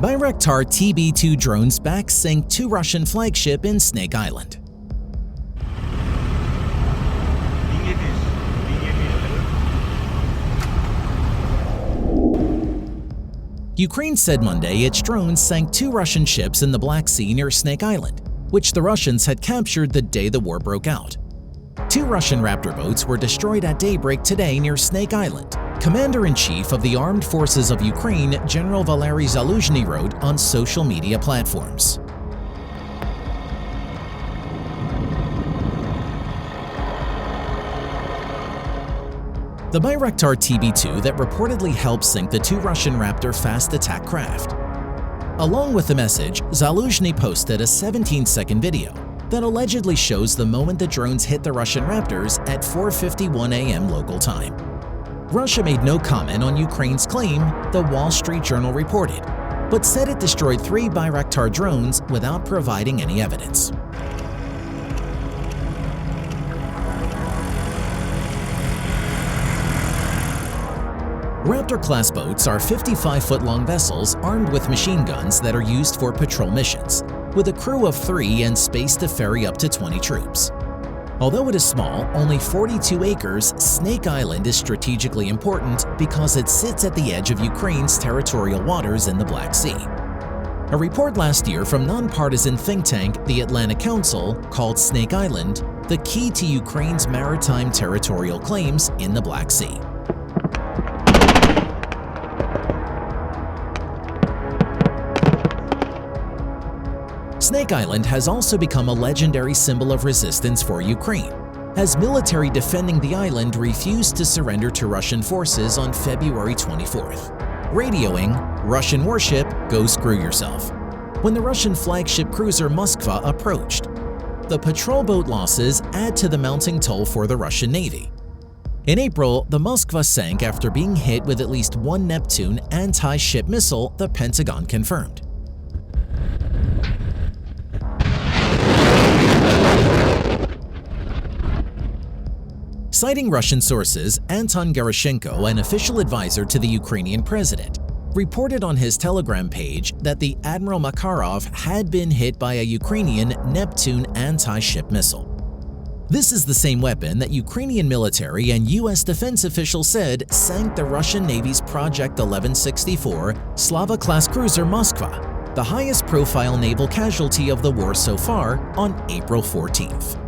Bayraktar TB2 drones back-sink two Russian flagship in Snake Island. Ukraine said Monday its drones sank two Russian ships in the Black Sea near Snake Island, which the Russians had captured the day the war broke out. Two Russian Raptor boats were destroyed at daybreak today near Snake Island, Commander-in-Chief of the Armed Forces of Ukraine General Valery Zaluzhny wrote on social media platforms. The Bayraktar TB2 that reportedly helped sink the two Russian Raptor fast attack craft. Along with the message, Zaluzhny posted a 17-second video that allegedly shows the moment the drones hit the Russian Raptors at 4:51 a.m. local time. Russia made no comment on Ukraine's claim, the Wall Street Journal reported, but said it destroyed three Bayraktar drones without providing any evidence. Raptor-class boats are 55-foot-long vessels armed with machine guns that are used for patrol missions, with a crew of 3 and space to ferry up to 20 troops. Although it is small, only 42 acres, Snake Island is strategically important because it sits at the edge of Ukraine's territorial waters in the Black Sea. A report last year from nonpartisan think tank the Atlantic Council called Snake Island the key to Ukraine's maritime territorial claims in the Black Sea. Snake Island has also become a legendary symbol of resistance for Ukraine, as military defending the island refused to surrender to Russian forces on February 24th, radioing, "Russian warship, go screw yourself," when the Russian flagship cruiser Moskva approached. The patrol boat losses add to the mounting toll for the Russian Navy. In April, the Moskva sank after being hit with at least one Neptune anti-ship missile, the Pentagon confirmed. Citing Russian sources, Anton Gerashenko, an official advisor to the Ukrainian president, reported on his Telegram page that the Admiral Makarov had been hit by a Ukrainian Neptune anti-ship missile. This is the same weapon that Ukrainian military and U.S. defense officials said sank the Russian Navy's Project 1164 Slava-class cruiser Moskva, the highest-profile naval casualty of the war so far, on April 14th.